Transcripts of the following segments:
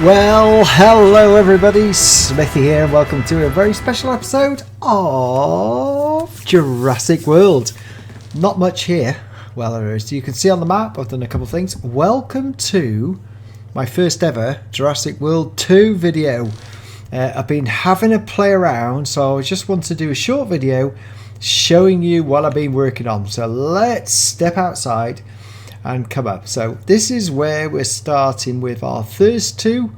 Well, hello everybody, Smithy here, and welcome to a very special episode of Jurassic World. Not much here. Well, there is. You can see on the map, I've done a couple of things. Welcome to my first ever Jurassic World 2 video. I've been having a play around, so I just want to do a short video showing you what I've been working on. So let's step outside and come up. So this is where we're starting with our first two.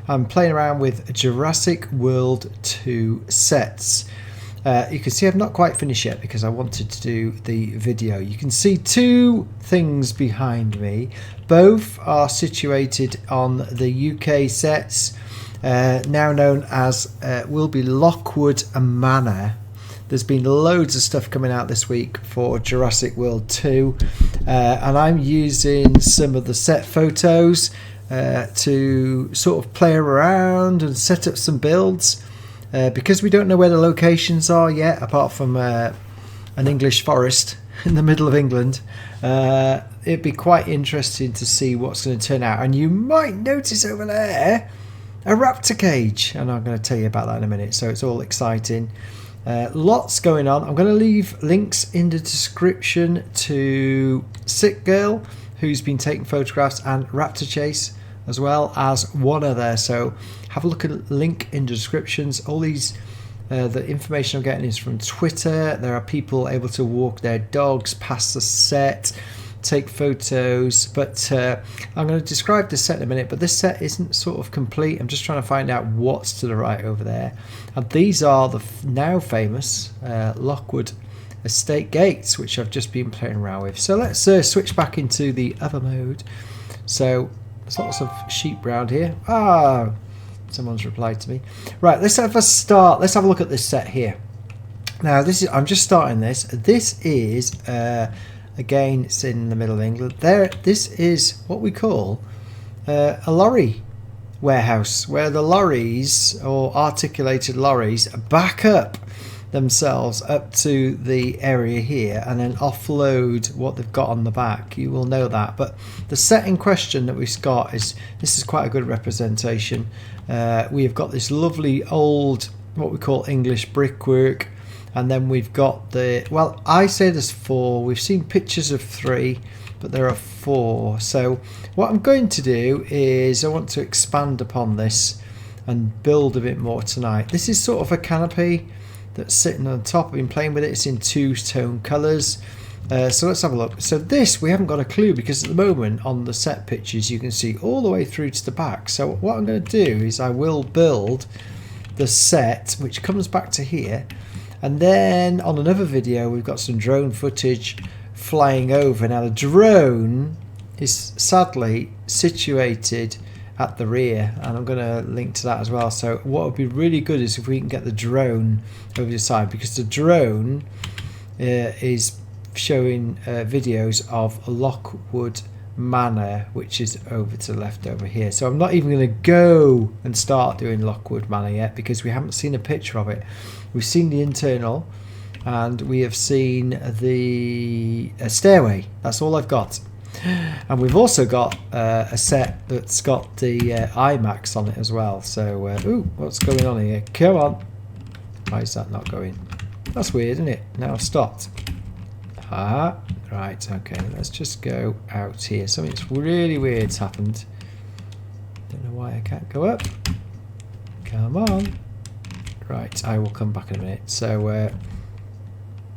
I'm playing around with Jurassic World 2 sets. You can see I've not quite finished yet because I wanted to do the video. You can see two things behind me. Both are situated on the UK sets, now known as will be Lockwood and Manor. There's been loads of stuff coming out this week for Jurassic World 2, and I'm using some of the set photos to sort of play around and set up some builds, because we don't know where the locations are yet, apart from an English forest in the middle of England. It'd be quite interesting to see what's going to turn out, and you might notice over there a raptor cage, and I'm going to tell you about that in a minute, so it's all exciting. Lots going on. I'm going to leave links in the description to Sick Girl, who's been taking photographs, and Raptor Chase, as well as one other. So have a look at the link in the descriptions. All these, the information I'm getting is from Twitter. There are people able to walk their dogs past the set, take photos, but I'm going to describe the set in a minute. But this set isn't sort of complete. I'm just trying to find out what's to the right over there. And these are the now famous Lockwood estate gates, which I've just been playing around with. So let's switch back into the other mode. So there's lots of sheep around here. Ah, someone's replied to me. Right, let's have a start. Let's have a look at this set here. Now this is, I'm just starting this. This is again, it's in the middle of England. This is what we call a lorry warehouse, where the lorries, or articulated lorries, back up themselves up to the area here and then offload what they've got on the back. You will know that. But the set in question that we've got is, this is quite a good representation. We have got this lovely old, what we call English brickwork. And then we've got the, well, I say there's four. We've seen pictures of three, but there are four. So what I'm going to do is I want to expand upon this and build a bit more tonight. This is sort of a canopy that's sitting on top. I've been playing with it. It's in two-tone colours. So let's have a look. So this, we haven't got a clue, because at the moment on the set pictures you can see all the way through to the back. So what I'm going to do is I will build the set, which comes back to here. And then on another video we've got some drone footage flying over. Now the drone is sadly situated at the rear, and I'm going to link to that as well. So what would be really good is if we can get the drone over the side, because the drone is showing videos of Lockwood Manor, which is over to the left over here. So I'm not even going to go and start doing Lockwood Manor yet, because we haven't seen a picture of it. We've seen the internal, and we have seen the stairway. That's all I've got. And we've also got a set that's got the IMAX on it as well. So, ooh, what's going on here? Come on. Why is that not going? That's weird, isn't it? Now I've stopped. Ah, right, okay. Let's just go out here. Something's really weird's happened. Don't know why I can't go up. Come on. Right, I will come back in a minute. So,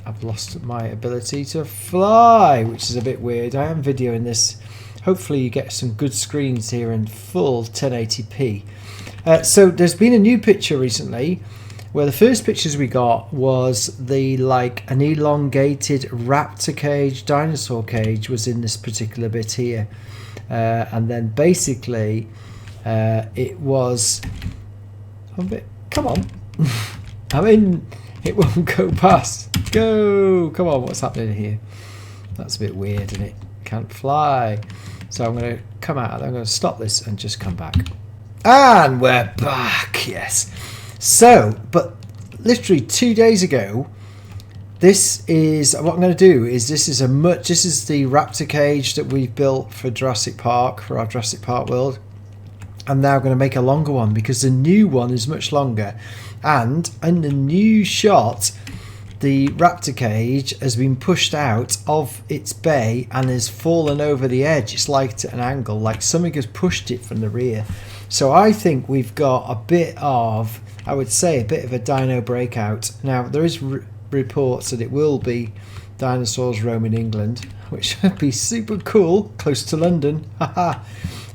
I've lost my ability to fly, which is a bit weird. I am videoing this. Hopefully you get some good screens here in full 1080p. So there's been a new picture recently, where the first pictures we got was the, like, an elongated raptor cage, dinosaur cage was in this particular bit here. And then basically it was a bit, come on. I mean, it won't go past. Go! Come on, what's happening here? That's a bit weird, isn't it? Can't fly. So I'm going to come out. I'm going to stop this and just come back. And we're back, yes. So, but literally 2 days ago, this is what I'm going to do. This is the raptor cage that we've built for Jurassic Park, for our Jurassic Park world. I'm now going to make a longer one because the new one is much longer. And in the new shot, the raptor cage has been pushed out of its bay and has fallen over the edge. It's like at an angle, like something has pushed it from the rear. So I think we've got a bit of, I would say, a bit of a dino breakout. Now, there is reports that it will be dinosaurs roaming England, which would be super cool, close to London. Haha.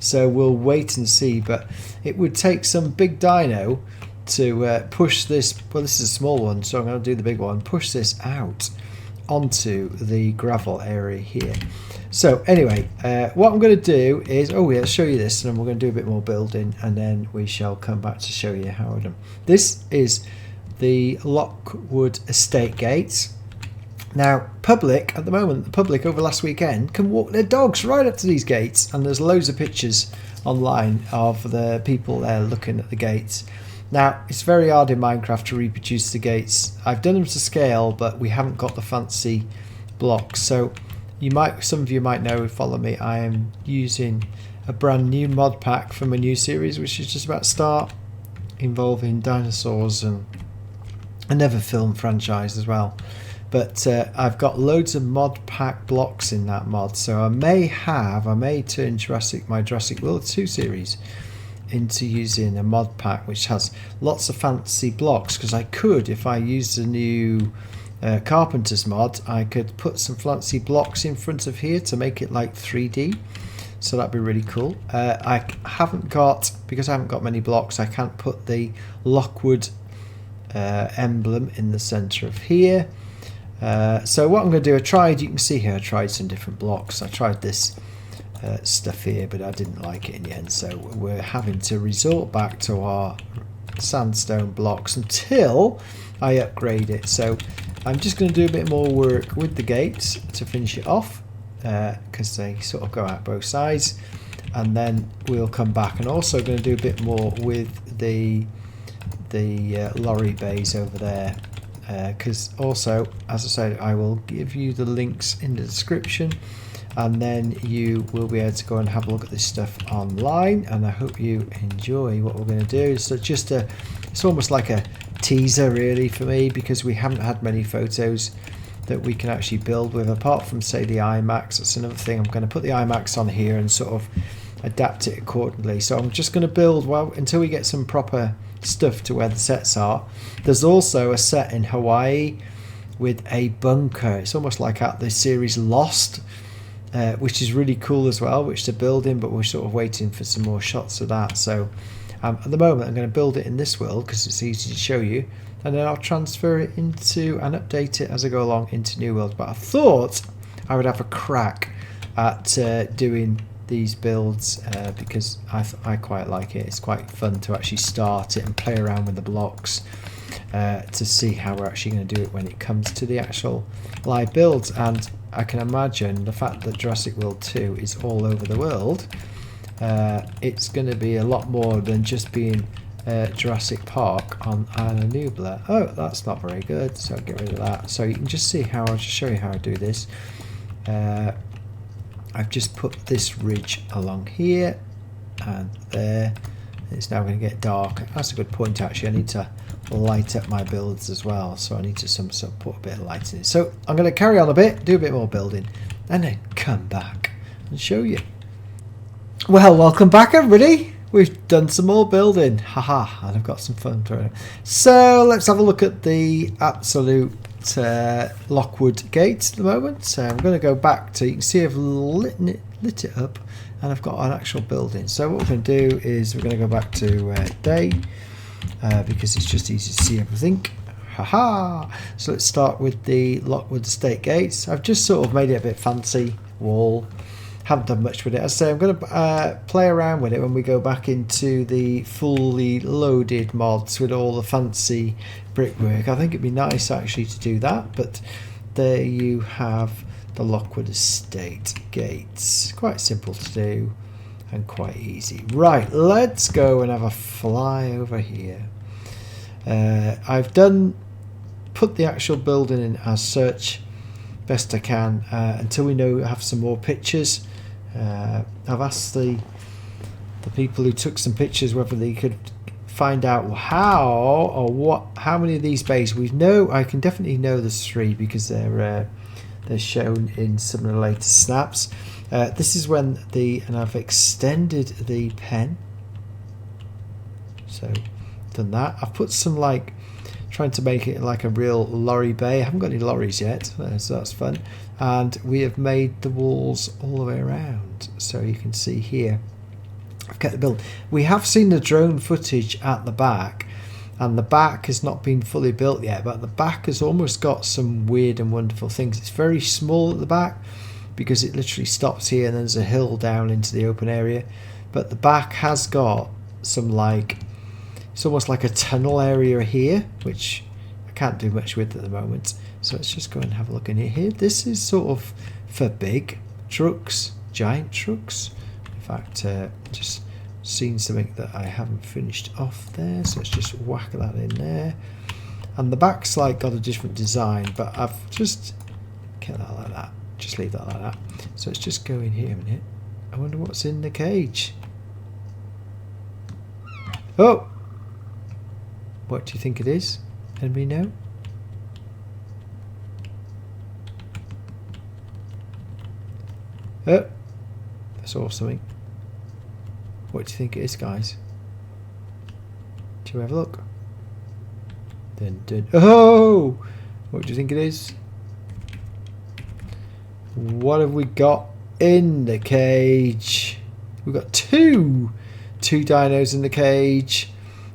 So we'll wait and see, but it would take some big dino to push this. Well, this is a small one, so I'm going to do the big one. Push this out onto the gravel area here. So anyway, what I'm going to do is, I'll show you this, and then we're going to do a bit more building, and then we shall come back to show you how I've done. This is the Lockwood estate gates. Now, public, at the moment, the public over last weekend can walk their dogs right up to these gates, and there's loads of pictures online of the people there looking at the gates. Now, it's very hard in Minecraft to reproduce the gates. I've done them to scale, but we haven't got the fancy blocks. So some of you might know, follow me, I am using a brand new mod pack from a new series, which is just about to start, involving dinosaurs and another film franchise as well. But I've got loads of mod pack blocks in that mod, so I may turn my Jurassic World 2 series into using a mod pack which has lots of fancy blocks, because I could, if I used the new Carpenter's mod, I could put some fancy blocks in front of here to make it like 3D, so that'd be really cool. Because I haven't got many blocks, I can't put the Lockwood emblem in the center of here. So what I'm going to do, you can see here I tried some different blocks. I tried this stuff here, but I didn't like it in the end, so we're having to resort back to our sandstone blocks until I upgrade it. So I'm just going to do a bit more work with the gates to finish it off, because they sort of go out both sides, and then we'll come back, and also going to do a bit more with the lorry bays over there. Because also, as I said, I will give you the links in the description, and then you will be able to go and have a look at this stuff online, and I hope you enjoy what we're going to do. So it's almost like a teaser really for me, because we haven't had many photos that we can actually build with, apart from, say, the IMAX. That's another thing. I'm going to put the IMAX on here and sort of adapt it accordingly. So I'm just going to build, well, until we get some proper stuff to where the sets are. There's also a set in Hawaii with a bunker. It's almost like at the series Lost, which is really cool as well, which they're building, but we're sort of waiting for some more shots of that. So at the moment I'm going to build it in this world because it's easy to show you, and then I'll transfer it into and update it as I go along into New World. But I thought I would have a crack at doing these builds because I quite like it. It's quite fun to actually start it and play around with the blocks to see how we're actually going to do it when it comes to the actual live builds. And I can imagine the fact that Jurassic World 2 is all over the world, it's going to be a lot more than just being Jurassic Park on Isla Nublar. Oh, that's not very good, so I'll get rid of that. So you can just see how, I'll just show you how I do this. I've just put this ridge along here and there. It's now going to get dark. That's a good point actually. I need to light up my builds as well, so I need to put a bit of light in it. So I'm going to carry on a bit, do a bit more building, and then come back and show you. Well, welcome back everybody. We've done some more building, haha, and I've got some fun throwing it. So let's have a look at the absolute Lockwood gate at the moment. So I'm going to go back to, you can see I've lit it up, and I've got an actual building. So what we're going to do is we're going to go back to day, because it's just easy to see everything. Haha! So let's start with the Lockwood estate gates. I've just sort of made it a bit fancy wall. Haven't done much with it. As I say, I'm going to play around with it when we go back into the fully loaded mods with all the fancy brickwork. I think it'd be nice actually to do that, but there you have the Lockwood estate gates. Quite simple to do and quite easy. Right, let's go and have a fly over here. I've put the actual building in as such best I can until we have some more pictures. I've asked the the people who took some pictures, whether they could find out how or how many of these bays we know. I can definitely know there's 3 because they're shown in some of the latest snaps. This is when and I've extended the pen, so done that. I've put some trying to make it like a real lorry bay. I haven't got any lorries yet, so that's fun. And we have made the walls all the way around, so you can see here I've kept the build. We have seen the drone footage at the back, and the back has not been fully built yet, but the back has almost got some weird and wonderful things. It's very small at the back because it literally stops here and there's a hill down into the open area, but the back has got some it's almost like a tunnel area here, which I can't do much with at the moment. So let's just go and have a look in here. This is sort of for big trucks, giant trucks. In fact, just seen something that I haven't finished off there, so let's just whack that in there. And the back's got a different design, but I've just kept that like that. Just leave that like that. So let's just go in here a minute. I wonder what's in the cage. Oh! What do you think it is? Anybody know? Oh! I saw something. What do you think it is, guys? Do you have a look? Dun, dun. Oh! What do you think it is? What have we got in the cage? We've got two dinos in the cage.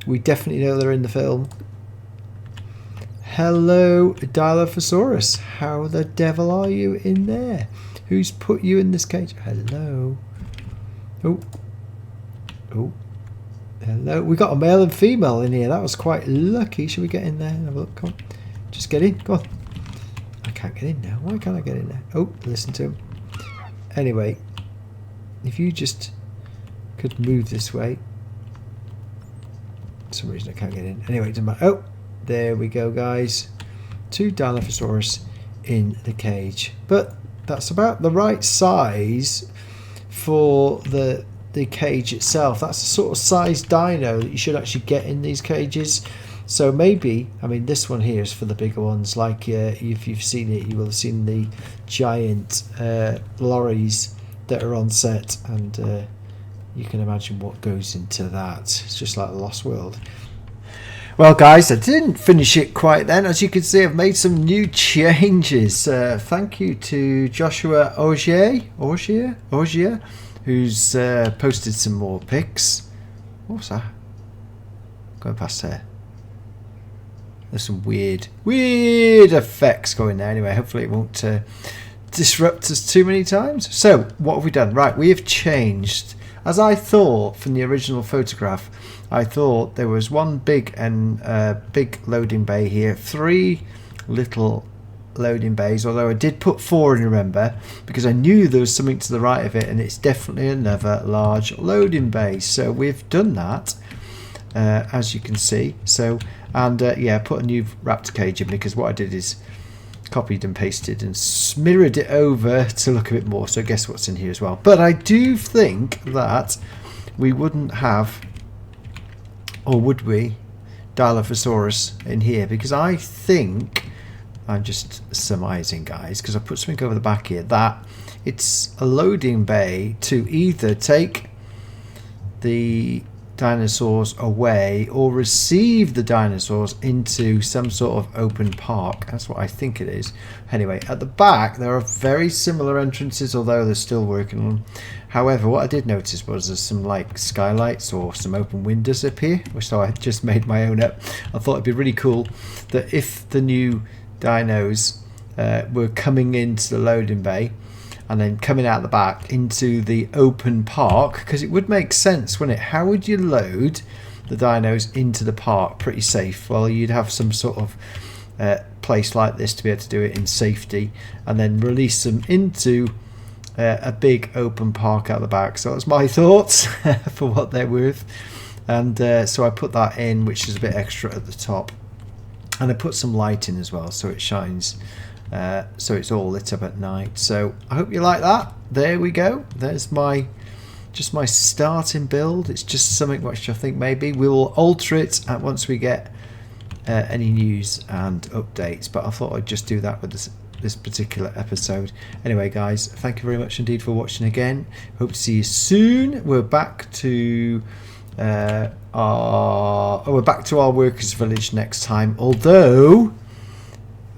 We definitely know they're in the film. Hello, Dilophosaurus. How the devil are you in there? Who's put you in this cage? Hello. Oh. Oh. Hello. We got a male and female in here. That was quite lucky. Should we get in there and have a look? Come on. Just get in. Go on. I can't get in now. Why can't I get in there? Oh, listen to him. Anyway, if you just could move this way. For some reason I can't get in. Anyway, it doesn't matter. Oh, there we go, guys. 2 Dilophosaurus in the cage. But that's about the right size for the cage itself. That's the sort of size dino that you should actually get in these cages. So maybe, I mean, this one here is for the bigger ones. Like if you've seen it, you will have seen the giant lorries that are on set, and you can imagine what goes into that. It's just like the Lost World. Well, guys, I didn't finish it quite then. As you can see, I've made some new changes. Thank you to Joshua Augier, who's posted some more pics. What's that? Going past there. There's some weird effects going there. Anyway, hopefully it won't disrupt us too many times. So, what have we done? Right, we have changed. As I thought from the original photograph, I thought there was one big loading bay here, 3 little loading bays, although I did put 4 in, remember, because I knew there was something to the right of it, and it's definitely another large loading bay. So we've done that, as you can see. So, and yeah, put a new raptor cage in, because what I did is copied and pasted and smeared it over to look a bit more. So guess what's in here as well. But I do think that we wouldn't have, or would we, Dilophosaurus in here, because I think, I'm just surmising, guys, because I put something over the back here, that it's a loading bay to either take the dinosaurs away or receive the dinosaurs into some sort of open park. That's what I think it is. Anyway, at the back there are very similar entrances, although they're still working on them. However, what I did notice was there's some like skylights or some open windows up here, which I just made my own up. I thought it'd be really cool that if the new dinos were coming into the loading bay and then coming out the back into the open park, because it would make sense, wouldn't it? How would you load the dinos into the park pretty safe? Well, you'd have some sort of place like this to be able to do it in safety, and then release them into a big open park out the back. So that's my thoughts for what they're worth. And so I put that in, which is a bit extra at the top, and I put some light in as well, so it shines. So it's all lit up at night. So I hope you like that. There we go. There's my just my starting build. It's just something which I think maybe we will alter it once we get any news and updates, but I thought I'd just do that with this particular episode. Anyway guys, thank you very much indeed for watching again. Hope to see you soon. We're back to our workers village next time, although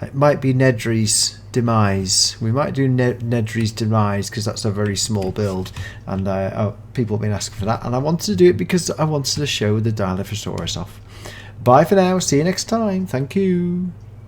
it might be Nedry's demise. We might do Nedry's demise because that's a very small build, and people have been asking for that, and I wanted to do it because I wanted to show the Dilophosaurus off. Bye for now, see you next time, thank you.